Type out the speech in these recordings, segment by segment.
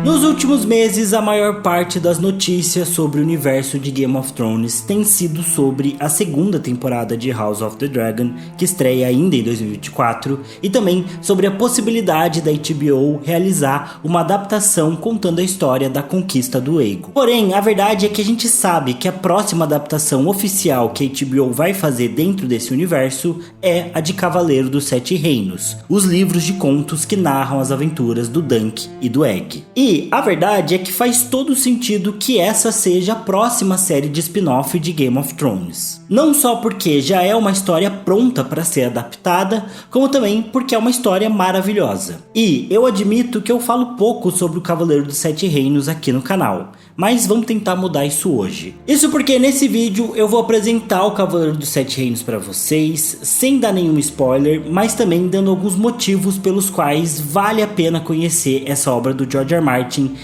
Nos últimos meses, a maior parte das notícias sobre o universo de Game of Thrones tem sido sobre a segunda temporada de House of the Dragon, que estreia ainda em 2024, e também sobre a possibilidade da HBO realizar uma adaptação contando a história da conquista do Aegon. Porém, a verdade é que a gente sabe que a próxima adaptação oficial que a HBO vai fazer dentro desse universo é a de Cavaleiro dos Sete Reinos, os livros de contos que narram as aventuras do Dunk e do Egg. E a verdade é que faz todo sentido que essa seja a próxima série de spin-off de Game of Thrones. Não só porque já é uma história pronta para ser adaptada, como também porque é uma história maravilhosa. E eu admito que eu falo pouco sobre o Cavaleiro dos Sete Reinos aqui no canal, mas vamos tentar mudar isso hoje. Isso porque nesse vídeo eu vou apresentar o Cavaleiro dos Sete Reinos para vocês, sem dar nenhum spoiler, mas também dando alguns motivos pelos quais vale a pena conhecer essa obra do George R. Martin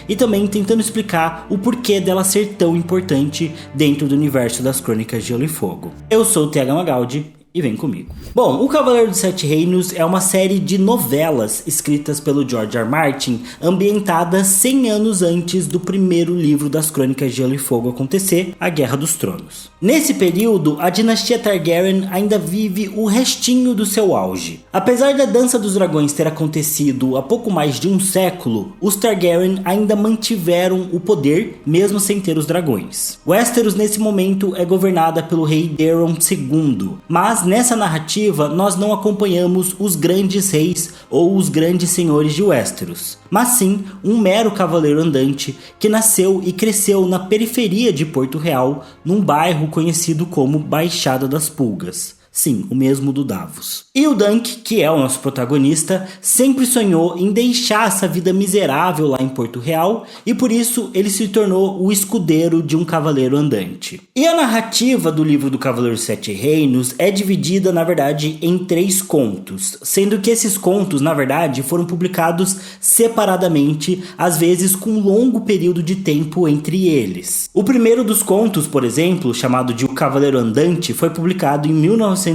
e também tentando explicar o porquê dela ser tão importante dentro do universo das Crônicas de Gelo e Fogo. Eu sou o TH Magaldi e vem comigo. Bom, o Cavaleiro dos Sete Reinos é uma série de novelas escritas pelo George R. Martin, ambientadas 100 anos antes do primeiro livro das Crônicas de Gelo e Fogo acontecer, A Guerra dos Tronos. Nesse período, a dinastia Targaryen ainda vive o restinho do seu auge. Apesar da Dança dos Dragões ter acontecido há pouco mais de um século, os Targaryen ainda mantiveram o poder, mesmo sem ter os dragões. Westeros nesse momento é governada pelo rei Daemon II, mas nessa narrativa nós não acompanhamos os grandes reis ou os grandes senhores de Westeros, mas sim um mero cavaleiro andante que nasceu e cresceu na periferia de Porto Real, num bairro conhecido como Baixada das Pulgas. Sim, o mesmo do Davos. E o Dunk, que é o nosso protagonista, sempre sonhou em deixar essa vida miserável lá em Porto Real e por isso ele se tornou o escudeiro de um cavaleiro andante. E a narrativa do livro do Cavaleiro dos Sete Reinos é dividida, na verdade, em 3 contos, sendo que esses contos, na verdade, foram publicados separadamente, às vezes com um longo período de tempo entre eles. O primeiro dos contos, por exemplo, chamado de O Cavaleiro Andante, foi publicado em 1998.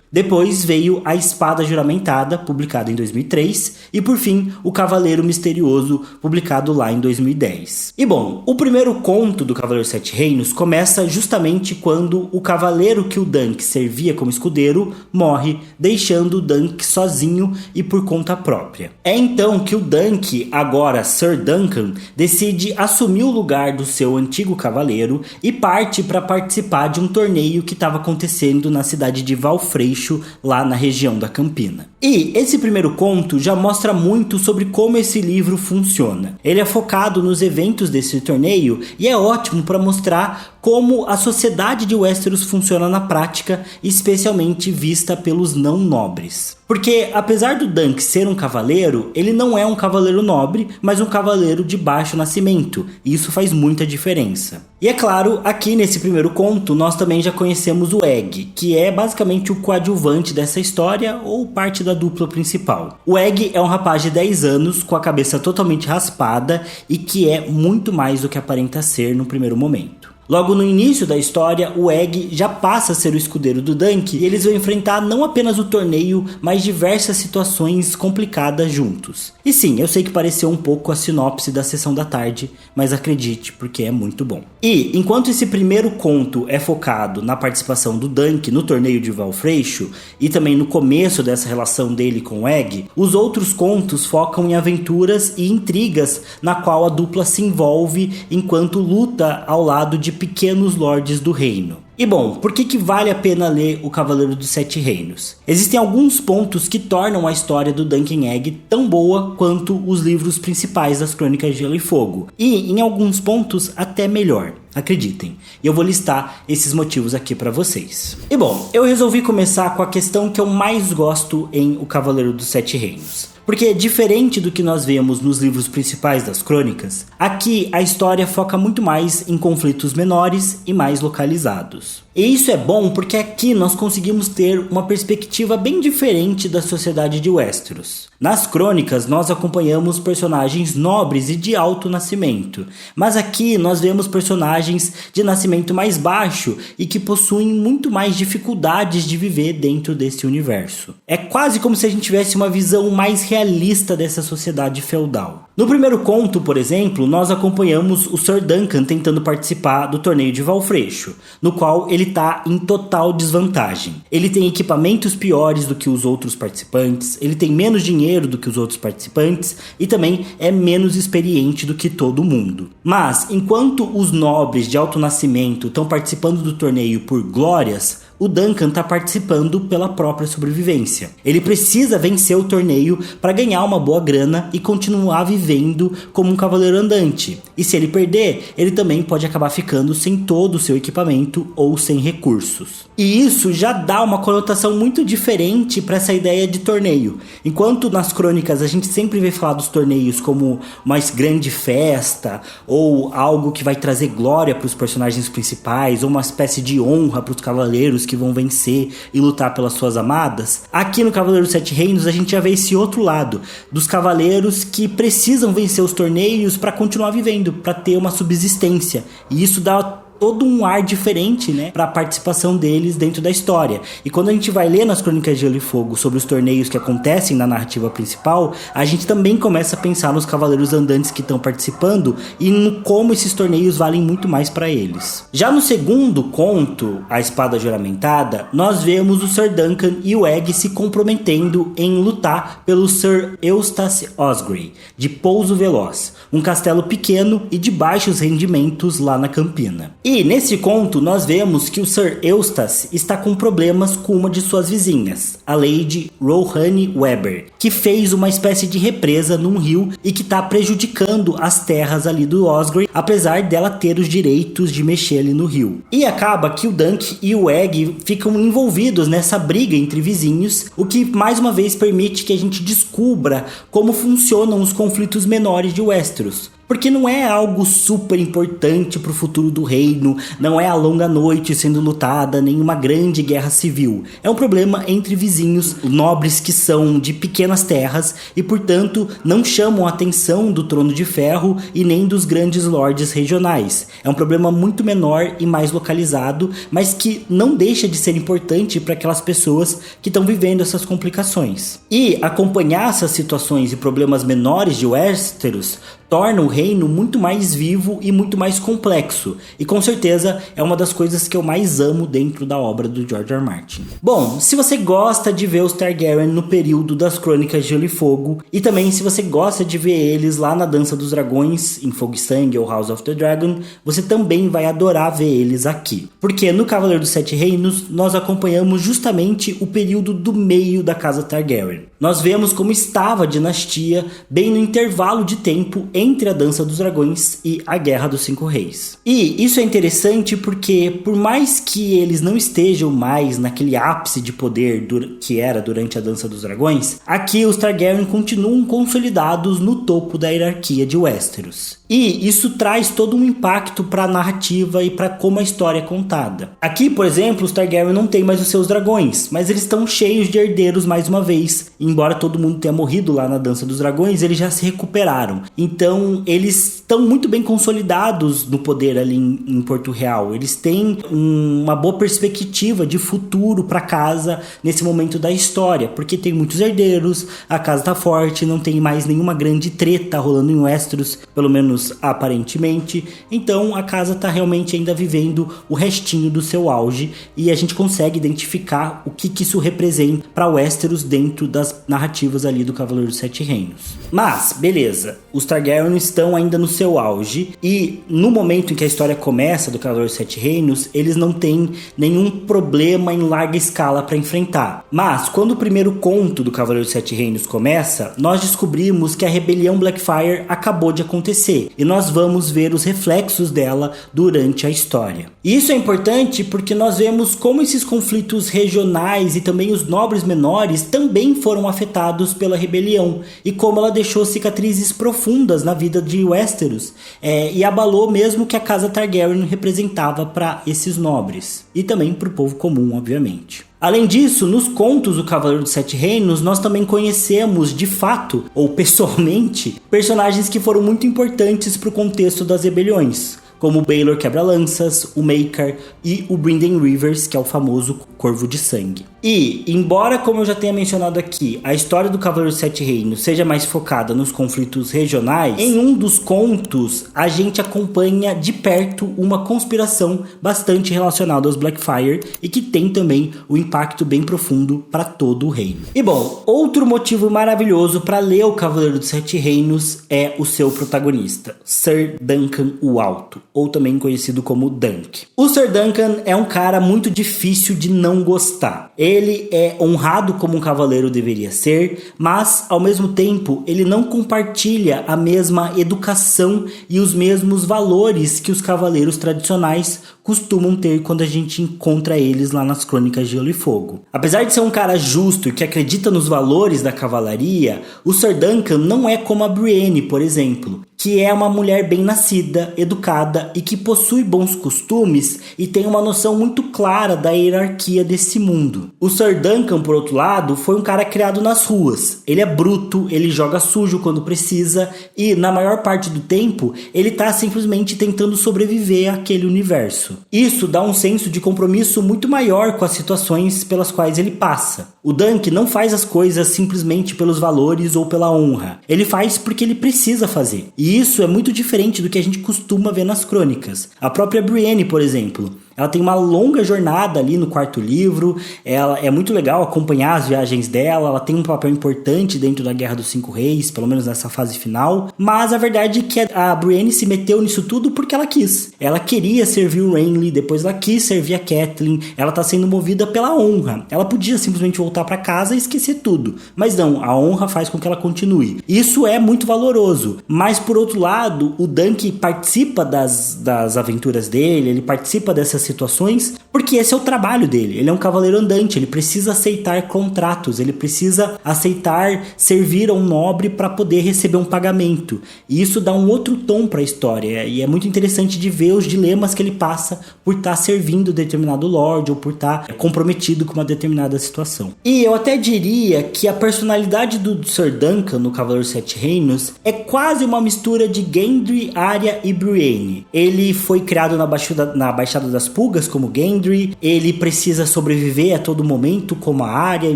Depois veio A Espada Juramentada, publicado em 2003, e por fim, O Cavaleiro Misterioso, publicado lá em 2010. E bom, o primeiro conto do Cavaleiro dos Sete Reinos começa justamente quando o cavaleiro que o Dunk servia como escudeiro morre, deixando o Dunk sozinho e por conta própria. É então que o Dunk, agora Sir Duncan, decide assumir o lugar do seu antigo cavaleiro e parte para participar de um torneio que estava acontecendo na cidade de Valfreixo, lá na região da Campina. E esse primeiro conto já mostra muito sobre como esse livro funciona. Ele é focado nos eventos desse torneio e é ótimo para mostrar como a sociedade de Westeros funciona na prática, especialmente vista pelos não nobres. Porque apesar do Dunk ser um cavaleiro, ele não é um cavaleiro nobre, mas um cavaleiro de baixo nascimento, e isso faz muita diferença. E é claro, aqui nesse primeiro conto, nós também já conhecemos o Egg, que é basicamente o coadjuvante dessa história, ou parte da dupla principal. O Egg é um rapaz de 10 anos, com a cabeça totalmente raspada, e que é muito mais do que aparenta ser no primeiro momento. Logo no início da história, o Egg já passa a ser o escudeiro do Dunk e eles vão enfrentar não apenas o torneio, mas diversas situações complicadas juntos. E sim, eu sei que pareceu um pouco a sinopse da Sessão da Tarde, mas acredite, porque é muito bom. E enquanto esse primeiro conto é focado na participação do Dunk no torneio de Valfreixo e também no começo dessa relação dele com o Egg, os outros contos focam em aventuras e intrigas na qual a dupla se envolve enquanto luta ao lado de pequenos lordes do reino. E bom, por que vale a pena ler O Cavaleiro dos Sete Reinos? Existem alguns pontos que tornam a história do Dunk e Egg tão boa quanto os livros principais das Crônicas de Gelo e Fogo. E em alguns pontos até melhor. Acreditem, e eu vou listar esses motivos aqui pra vocês. E bom, eu resolvi começar com a questão que eu mais gosto em O Cavaleiro dos Sete Reinos. Porque diferente do que nós vemos nos livros principais das crônicas, aqui a história foca muito mais em conflitos menores e mais localizados. E isso é bom porque aqui nós conseguimos ter uma perspectiva bem diferente da sociedade de Westeros. Nas crônicas nós acompanhamos personagens nobres e de alto nascimento, mas aqui nós vemos personagens de nascimento mais baixo e que possuem muito mais dificuldades de viver dentro desse universo. É quase como se a gente tivesse uma visão mais realista dessa sociedade feudal. No primeiro conto, por exemplo, nós acompanhamos o Sir Duncan tentando participar do torneio de Valfreixo, no qual ele está em total desvantagem. Ele tem equipamentos piores do que os outros participantes, ele tem menos dinheiro do que os outros participantes e também é menos experiente do que todo mundo. Mas, enquanto os nobres de alto nascimento estão participando do torneio por glórias, o Duncan está participando pela própria sobrevivência. Ele precisa vencer o torneio para ganhar uma boa grana e continuar vivendo como um cavaleiro andante. E se ele perder, ele também pode acabar ficando sem todo o seu equipamento ou sem recursos. E isso já dá uma conotação muito diferente para essa ideia de torneio. Enquanto nas crônicas a gente sempre vê falar dos torneios como uma grande festa ou algo que vai trazer glória para os personagens principais ou uma espécie de honra para os cavaleiros que vão vencer e lutar pelas suas amadas, aqui no Cavaleiro dos Sete Reinos a gente já vê esse outro lado, dos cavaleiros que precisam vencer os torneios para continuar vivendo, para ter uma subsistência, e isso dá todo um ar diferente, né, para a participação deles dentro da história. E quando a gente vai ler nas Crônicas de Gelo e Fogo sobre os torneios que acontecem na narrativa principal, a gente também começa a pensar nos cavaleiros andantes que estão participando e no como esses torneios valem muito mais para eles. Já no segundo conto, A Espada Juramentada, nós vemos o Sir Duncan e o Egg se comprometendo em lutar pelo Sir Eustace Osgrey, de Pouso Veloz, um castelo pequeno e de baixos rendimentos lá na Campina. E nesse conto nós vemos que o Sir Eustace está com problemas com uma de suas vizinhas, a Lady Rohanne Webber, que fez uma espécie de represa num rio e que está prejudicando as terras ali do Osgrey, apesar dela ter os direitos de mexer ali no rio. E acaba que o Dunk e o Egg ficam envolvidos nessa briga entre vizinhos, o que mais uma vez permite que a gente descubra como funcionam os conflitos menores de Westeros. Porque não é algo super importante para o futuro do reino, não é a longa noite sendo lutada, nem uma grande guerra civil. É um problema entre vizinhos nobres que são de pequenas terras e, portanto, não chamam a atenção do Trono de Ferro e nem dos grandes lordes regionais. É um problema muito menor e mais localizado, mas que não deixa de ser importante para aquelas pessoas que estão vivendo essas complicações. E acompanhar essas situações e problemas menores de Westeros torna o reino muito mais vivo e muito mais complexo, e com certeza é uma das coisas que eu mais amo dentro da obra do George R. R. Martin. Bom, se você gosta de ver os Targaryen no período das Crônicas de Gelo e Fogo, e também se você gosta de ver eles lá na Dança dos Dragões, em Fogo e Sangue ou House of the Dragon, você também vai adorar ver eles aqui. Porque no Cavaleiro dos Sete Reinos, nós acompanhamos justamente o período do meio da Casa Targaryen. Nós vemos como estava a dinastia bem no intervalo de tempo entre a Dança dos Dragões e a Guerra dos Cinco Reis. E isso é interessante porque, por mais que eles não estejam mais naquele ápice de poder que era durante a Dança dos Dragões, aqui os Targaryen continuam consolidados no topo da hierarquia de Westeros. E isso traz todo um impacto para a narrativa e para como a história é contada. Aqui, por exemplo, os Targaryen não têm mais os seus dragões, mas eles estão cheios de herdeiros mais uma vez. Embora todo mundo tenha morrido lá na Dança dos Dragões, eles já se recuperaram. Então, eles estão muito bem consolidados no poder ali em Porto Real. Eles têm uma boa perspectiva de futuro para casa nesse momento da história, porque tem muitos herdeiros, a casa tá forte, não tem mais nenhuma grande treta rolando em Westeros, pelo menos aparentemente. Então a casa tá realmente ainda vivendo o restinho do seu auge e a gente consegue identificar o que isso representa para Westeros dentro das narrativas ali do Cavaleiro dos Sete Reinos. Mas, beleza, os Targaryen estão ainda no seu auge e no momento em que a história começa do Cavaleiro dos Sete Reinos, eles não têm nenhum problema em larga escala para enfrentar. Mas quando o primeiro conto do Cavaleiro dos Sete Reinos começa, nós descobrimos que a rebelião Blackfyre acabou de acontecer e nós vamos ver os reflexos dela durante a história. E isso é importante porque nós vemos como esses conflitos regionais e também os nobres menores também foram foram afetados pela rebelião e como ela deixou cicatrizes profundas na vida de Westeros e abalou mesmo que a casa Targaryen representava para esses nobres e também para o povo comum, obviamente. Além disso, nos contos do Cavaleiro dos Sete Reinos, nós também conhecemos de fato, ou pessoalmente, personagens que foram muito importantes para o contexto das rebeliões, como o Baelor Quebra-Lanças, o Maekar e o Brynden Rivers, que é o famoso Corvo de Sangue. E, embora, como eu já tenha mencionado aqui, a história do Cavaleiro dos Sete Reinos seja mais focada nos conflitos regionais, em um dos contos a gente acompanha de perto uma conspiração bastante relacionada aos Blackfyre e que tem também um impacto bem profundo para todo o reino. E bom, outro motivo maravilhoso para ler o Cavaleiro dos Sete Reinos é o seu protagonista, Ser Duncan o Alto, ou também conhecido como Dunk. O Ser Duncan é um cara muito difícil de não gostar. Ele é honrado como um cavaleiro deveria ser, mas ao mesmo tempo ele não compartilha a mesma educação e os mesmos valores que os cavaleiros tradicionais costumam ter quando a gente encontra eles lá nas Crônicas de Gelo e Fogo. Apesar de ser um cara justo e que acredita nos valores da cavalaria, o Ser Duncan não é como a Brienne, por exemplo, que é uma mulher bem nascida, educada e que possui bons costumes e tem uma noção muito clara da hierarquia desse mundo. O Ser Duncan, por outro lado, foi um cara criado nas ruas. Ele é bruto, ele joga sujo quando precisa e, na maior parte do tempo, ele tá simplesmente tentando sobreviver àquele universo. Isso dá um senso de compromisso muito maior com as situações pelas quais ele passa. O Dunk não faz as coisas simplesmente pelos valores ou pela honra. Ele faz porque ele precisa fazer. E isso é muito diferente do que a gente costuma ver nas crônicas. A própria Brienne, por exemplo, ela tem uma longa jornada ali no quarto livro, ela é muito legal acompanhar as viagens dela, ela tem um papel importante dentro da Guerra dos Cinco Reis, pelo menos nessa fase final, mas a verdade é que a Brienne se meteu nisso tudo porque ela quis. Ela queria servir o Renly, depois ela quis servir a Catelyn, ela tá sendo movida pela honra. Ela podia simplesmente voltar para casa e esquecer tudo, mas não, a honra faz com que ela continue. Isso é muito valoroso, mas por outro lado, o Dunk participa das aventuras dele, ele participa dessas situações, porque esse é o trabalho dele. Ele é um cavaleiro andante, ele precisa aceitar contratos, ele precisa aceitar servir a um nobre para poder receber um pagamento. E isso dá um outro tom para a história, e é muito interessante de ver os dilemas que ele passa por estar servindo determinado lord ou por estar comprometido com uma determinada situação. E eu até diria que a personalidade do Ser Duncan no Cavaleiro dos Sete Reinos é quase uma mistura de Gendry, Arya e Brienne. Ele foi criado na Baixada das Pulgas como Gendry, ele precisa sobreviver a todo momento como a Arya e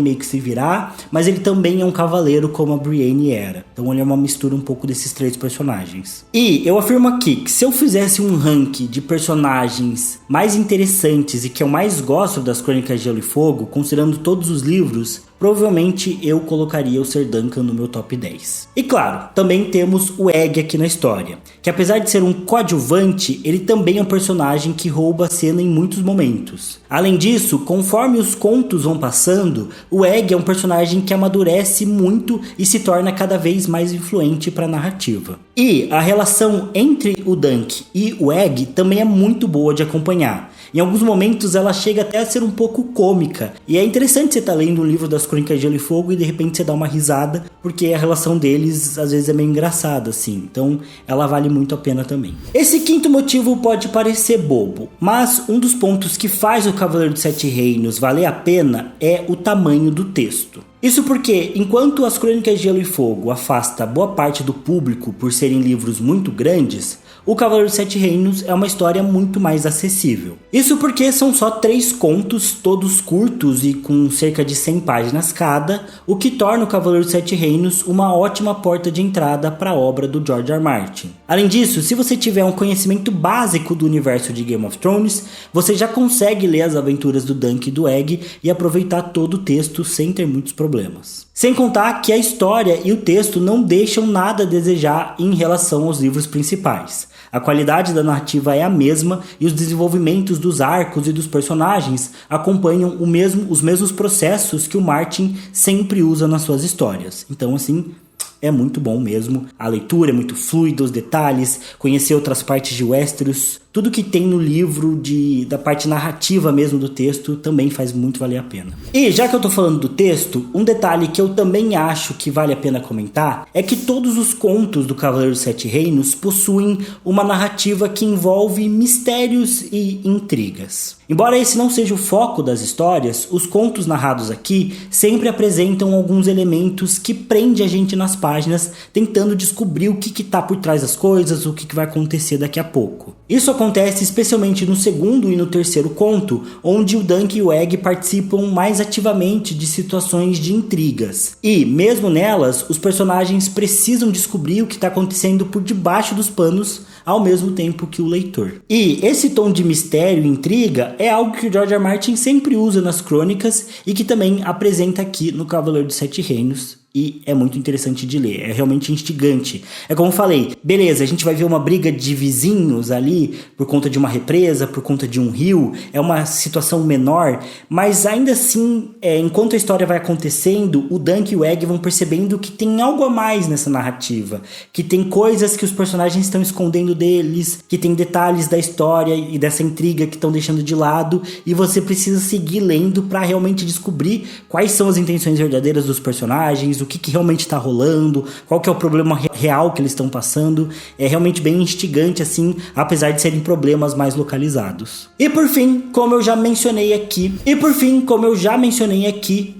meio que se virar, mas ele também é um cavaleiro como a Brienne era. Então ele é uma mistura um pouco desses três personagens. E eu afirmo aqui que se eu fizesse um ranking de personagens mais interessantes e que eu mais gosto das Crônicas de Gelo e Fogo, considerando todos os livros, provavelmente eu colocaria o Ser Duncan no meu top 10. E claro, também temos o Egg aqui na história, que apesar de ser um coadjuvante, ele também é um personagem que rouba a cena em muitos momentos. Além disso, conforme os contos vão passando, o Egg é um personagem que amadurece muito e se torna cada vez mais influente para a narrativa. E a relação entre o Dunk e o Egg também é muito boa de acompanhar. Em alguns momentos ela chega até a ser um pouco cômica. E é interessante você estar lendo um livro das Crônicas de Gelo e Fogo e de repente você dá uma risada, porque a relação deles às vezes é meio engraçada, assim. Então ela vale muito a pena também. Esse quinto motivo pode parecer bobo, mas um dos pontos que faz o Cavaleiro dos Sete Reinos valer a pena é o tamanho do texto. Isso porque, enquanto as Crônicas de Gelo e Fogo afasta boa parte do público por serem livros muito grandes, o Cavaleiro dos Sete Reinos é uma história muito mais acessível. Isso porque são só 3 contos, todos curtos e com cerca de 100 páginas cada, o que torna o Cavaleiro dos Sete Reinos uma ótima porta de entrada para a obra do George R. R. Martin. Além disso, se você tiver um conhecimento básico do universo de Game of Thrones, você já consegue ler as aventuras do Dunk e do Egg e aproveitar todo o texto sem ter muitos problemas. Sem contar que a história e o texto não deixam nada a desejar em relação aos livros principais. A qualidade da narrativa é a mesma e os desenvolvimentos dos arcos e dos personagens acompanham os mesmos processos que o Martin sempre usa nas suas histórias. Então, assim, é muito bom mesmo. A leitura é muito fluida, os detalhes, conhecer outras partes de Westeros, tudo que tem no livro da parte narrativa mesmo do texto também faz muito valer a pena. E já que eu tô falando do texto, um detalhe que eu também acho que vale a pena comentar é que todos os contos do Cavaleiro dos Sete Reinos possuem uma narrativa que envolve mistérios e intrigas. Embora esse não seja o foco das histórias, os contos narrados aqui sempre apresentam alguns elementos que prendem a gente nas páginas, tentando descobrir o que está por trás das coisas, o que vai acontecer daqui a pouco. Isso acontece especialmente no segundo e no terceiro conto, onde o Dunk e o Egg participam mais ativamente de situações de intrigas. E, mesmo nelas, os personagens precisam descobrir o que está acontecendo por debaixo dos panos, ao mesmo tempo que o leitor. E esse tom de mistério e intriga é algo que o George R. R. Martin sempre usa nas crônicas e que também apresenta aqui no Cavaleiro dos Sete Reinos. E é muito interessante de ler, é realmente instigante. É como eu falei, beleza, a gente vai ver uma briga de vizinhos ali por conta de uma represa, por conta de um rio, é uma situação menor, mas ainda assim, enquanto a história vai acontecendo, o Dunk e o Egg vão percebendo que tem algo a mais nessa narrativa, que tem coisas que os personagens estão escondendo deles, que tem detalhes da história e dessa intriga que estão deixando de lado, e você precisa seguir lendo para realmente descobrir quais são as intenções verdadeiras dos personagens, o que realmente está rolando, qual que é o problema real que eles estão passando. É realmente bem instigante assim, apesar de serem problemas mais localizados. E por fim, como eu já mencionei aqui,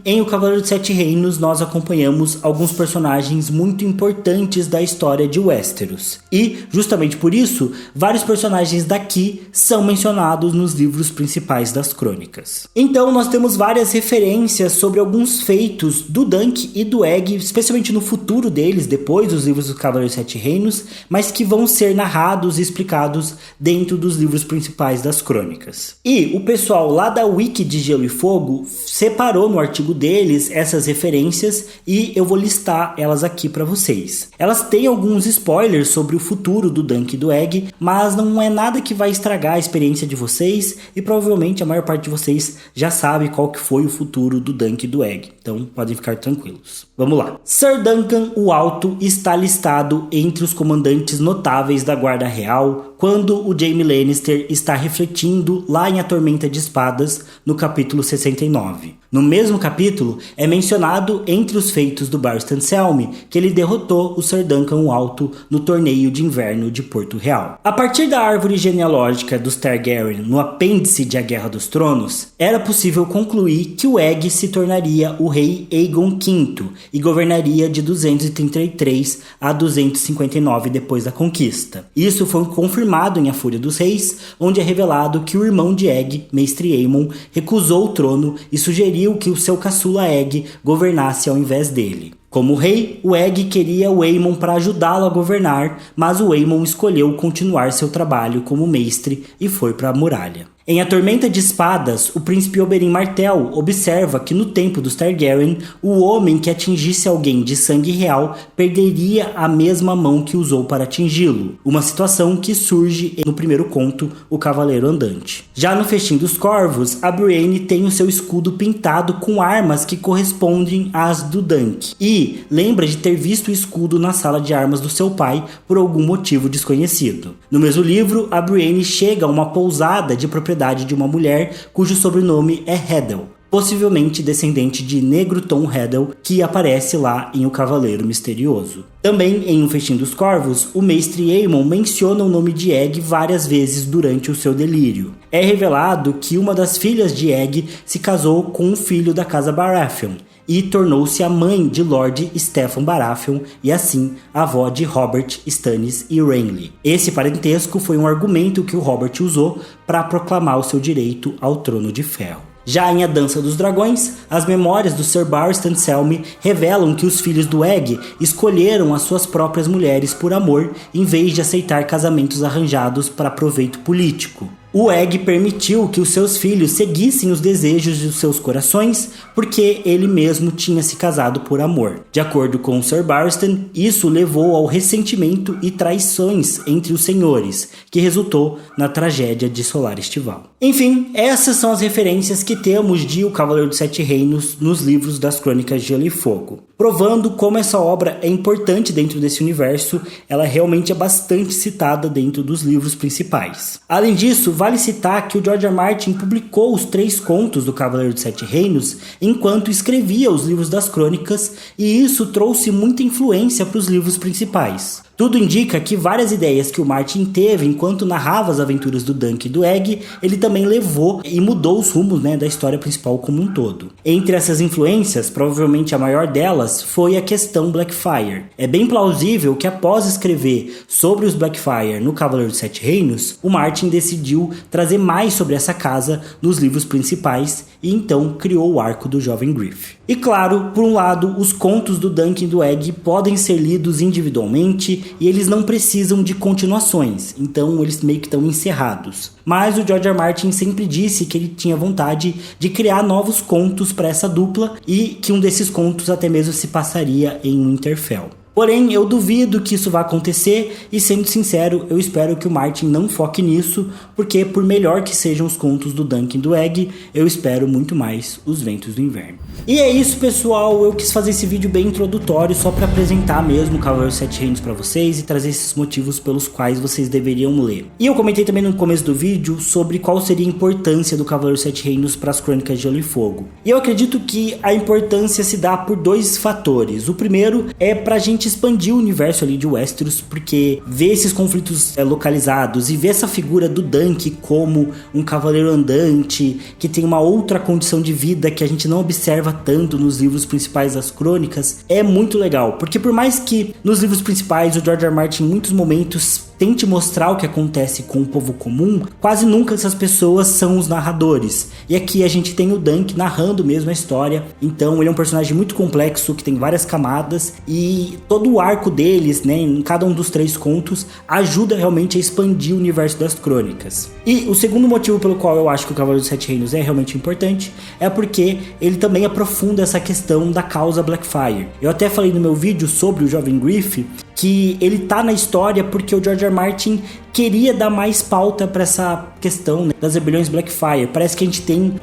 em O Cavaleiro dos Sete Reinos nós acompanhamos alguns personagens muito importantes da história de Westeros. E, justamente por isso, vários personagens daqui são mencionados nos livros principais das crônicas. Então nós temos várias referências sobre alguns feitos do Dunk e do Egg, especialmente no futuro deles, depois dos livros do Cavaleiro dos Sete Reinos, mas que vão ser narrados e explicados dentro dos livros principais das crônicas. E o pessoal lá da Wiki de Gelo e Fogo separou no artigo deles essas referências e eu vou listar elas aqui para vocês. Elas têm alguns spoilers sobre o futuro do Dunk e do Egg, mas não é nada que vai estragar a experiência de vocês e provavelmente a maior parte de vocês já sabe qual que foi o futuro do Dunk e do Egg, então podem ficar tranquilos. Vamos lá. Sir Duncan o Alto está listado entre os comandantes notáveis da Guarda Real quando o Jaime Lannister está refletindo lá em A Tormenta de Espadas, no capítulo 69. No mesmo capítulo, é mencionado entre os feitos do Barristan Selmy que ele derrotou o Sir Duncan o Alto no torneio de inverno de Porto Real. A partir da árvore genealógica dos Targaryen no apêndice de A Guerra dos Tronos, era possível concluir que o Egg se tornaria o rei Aegon V e governaria de 233 a 259 depois da conquista. Isso foi confirmado em A Fúria dos Reis, onde é revelado que o irmão de Egg, Mestre Aemon, recusou o trono e sugeriu que o seu caçula Egg governasse ao invés dele. Como rei, o Egg queria o Aemon para ajudá-lo a governar, mas o Aemon escolheu continuar seu trabalho como mestre e foi para a muralha. Em A Tormenta de Espadas, o príncipe Oberyn Martell observa que no tempo dos Targaryen, o homem que atingisse alguém de sangue real perderia a mesma mão que usou para atingi-lo, uma situação que surge no primeiro conto, O Cavaleiro Andante. Já no Festim dos Corvos, a Brienne tem o seu escudo pintado com armas que correspondem às do Dunk, e lembra de ter visto o escudo na sala de armas do seu pai por algum motivo desconhecido. No mesmo livro, a Brienne chega a uma pousada de propriedade de uma mulher cujo sobrenome é Heddle, possivelmente descendente de Negro-Tom Heddle, que aparece lá em O Cavaleiro Misterioso. Também em Um Festim dos Corvos, o mestre Aemon menciona o nome de Egg várias vezes durante o seu delírio. É revelado que uma das filhas de Egg se casou com um filho da casa Baratheon e tornou-se a mãe de Lord Steffon Baratheon e assim a avó de Robert, Stannis e Renly. Esse parentesco foi um argumento que o Robert usou para proclamar o seu direito ao Trono de Ferro. Já em A Dança dos Dragões, as memórias do Sir Barristan Selmy revelam que os filhos do Egg escolheram as suas próprias mulheres por amor, em vez de aceitar casamentos arranjados para proveito político. O Egg permitiu que os seus filhos seguissem os desejos de seus corações porque ele mesmo tinha se casado por amor. De acordo com Sir Barristan, isso levou ao ressentimento e traições entre os senhores, que resultou na tragédia de Solar Estival. Enfim, essas são as referências que temos de O Cavaleiro dos Sete Reinos nos livros das Crônicas de Gelo e Fogo, provando como essa obra é importante dentro desse universo. Ela realmente é bastante citada dentro dos livros principais. Além disso, vale citar que o George R. R. Martin publicou os 3 contos do Cavaleiro dos Sete Reinos enquanto escrevia os livros das Crônicas, e isso trouxe muita influência para os livros principais. Tudo indica que várias ideias que o Martin teve enquanto narrava as aventuras do Dunk e do Egg, ele também levou e mudou os rumos, da história principal como um todo. Entre essas influências, provavelmente a maior delas foi a questão Blackfyre. É bem plausível que após escrever sobre os Blackfyre no Cavaleiro dos Sete Reinos, o Martin decidiu trazer mais sobre essa casa nos livros principais e então criou o arco do Jovem Griff. E claro, por um lado, os contos do Dunk e do Egg podem ser lidos individualmente e eles não precisam de continuações, então eles meio que estão encerrados. Mas o George R. R. Martin sempre disse que ele tinha vontade de criar novos contos para essa dupla e que um desses contos até mesmo se passaria em Winterfell. Porém, eu duvido que isso vá acontecer e, sendo sincero, eu espero que o Martin não foque nisso, porque por melhor que sejam os contos do Dunk e do Egg, eu espero muito mais os Ventos do Inverno. E é isso, pessoal, eu quis fazer esse vídeo bem introdutório só para apresentar mesmo o Cavaleiro dos Sete Reinos para vocês e trazer esses motivos pelos quais vocês deveriam ler. E eu comentei também no começo do vídeo sobre qual seria a importância do Cavaleiro dos Sete Reinos para as Crônicas de Gelo e Fogo. E eu acredito que a importância se dá por 2 fatores. O primeiro é pra gente expandir o universo ali de Westeros, porque ver esses conflitos localizados e ver essa figura do Dunk como um cavaleiro andante, que tem uma outra condição de vida que a gente não observa tanto nos livros principais das crônicas, é muito legal, porque por mais que nos livros principais o George R. R. Martin em muitos momentos tente mostrar o que acontece com o povo comum, quase nunca essas pessoas são os narradores. E aqui a gente tem o Dunk narrando mesmo a história, então ele é um personagem muito complexo, que tem várias camadas, e todo o arco deles, em cada um dos 3 contos, ajuda realmente a expandir o universo das crônicas. E o segundo motivo pelo qual eu acho que o Cavaleiro dos Sete Reinos é realmente importante, é porque ele também aprofunda essa questão da causa Blackfyre. Eu até falei no meu vídeo sobre o Jovem Griff, que ele tá na história porque o George R. R. Martin queria dar mais pauta para essa questão das rebeliões Blackfyre. Parece que a gente tem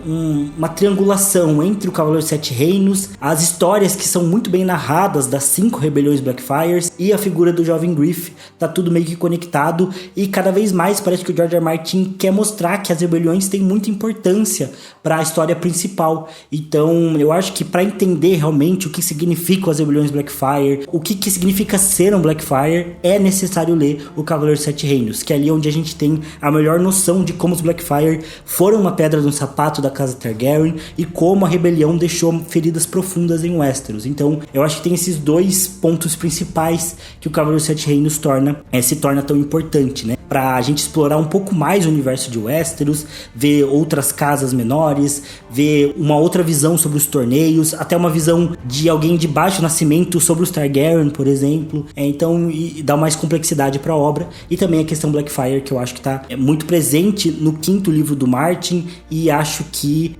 uma triangulação entre o Cavaleiro dos Sete Reinos, as histórias que são muito bem narradas das 5 rebeliões Blackfyres e a figura do Jovem Griff. Tá tudo meio que conectado e cada vez mais parece que o George R. R. Martin quer mostrar que as rebeliões têm muita importância para a história principal. Então eu acho que para entender realmente o que significam as rebeliões Blackfyre, o que significa ser um Blackfyre, é necessário ler o Cavaleiro dos Sete Reinos, que é ali onde a gente tem a melhor noção de como os Blackfyre foram uma pedra no sapato da casa Targaryen e como a rebelião deixou feridas profundas em Westeros. Então eu acho que tem esses 2 pontos principais que o Cavaleiro dos Sete Reinos se torna tão importante, pra gente explorar um pouco mais o universo de Westeros, ver outras casas menores, ver uma outra visão sobre os torneios, até uma visão de alguém de baixo nascimento sobre os Targaryen, por exemplo. Então, e dá mais complexidade pra obra. E também a questão Blackfyre, que eu acho que tá muito presente no 5º livro do Martin, e acho que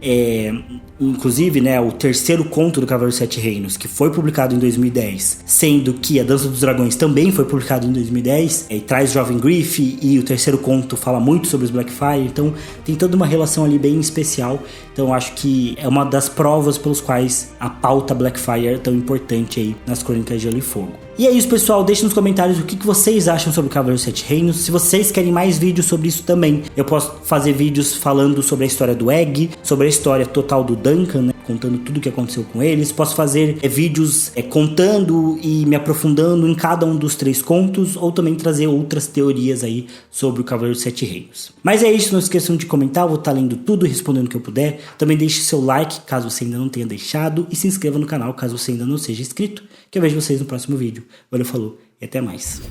inclusive, o 3º conto do Cavaleiro dos Sete Reinos, que foi publicado em 2010, sendo que A Dança dos Dragões também foi publicado em 2010, e traz Jovem Griff, e o 3º conto fala muito sobre os Blackfyre, então tem toda uma relação ali bem especial. Então acho que é uma das provas pelos quais a pauta Blackfyre é tão importante aí nas Crônicas de Gelo e Fogo. E é isso, pessoal, deixe nos comentários o que vocês acham sobre o Cavaleiro dos Sete Reinos. Se vocês querem mais vídeos sobre isso também, eu posso fazer vídeos falando sobre a história do Egg, sobre a história total do Duncan, contando tudo o que aconteceu com eles. Posso fazer vídeos contando e me aprofundando em cada um dos 3 contos, ou também trazer outras teorias aí sobre o Cavaleiro dos Sete Reinos. Mas é isso, não esqueçam de comentar, eu vou estar lendo tudo e respondendo o que eu puder. Também deixe seu like, caso você ainda não tenha deixado, e se inscreva no canal, caso você ainda não seja inscrito, que eu vejo vocês no próximo vídeo. Valeu, falou e até mais.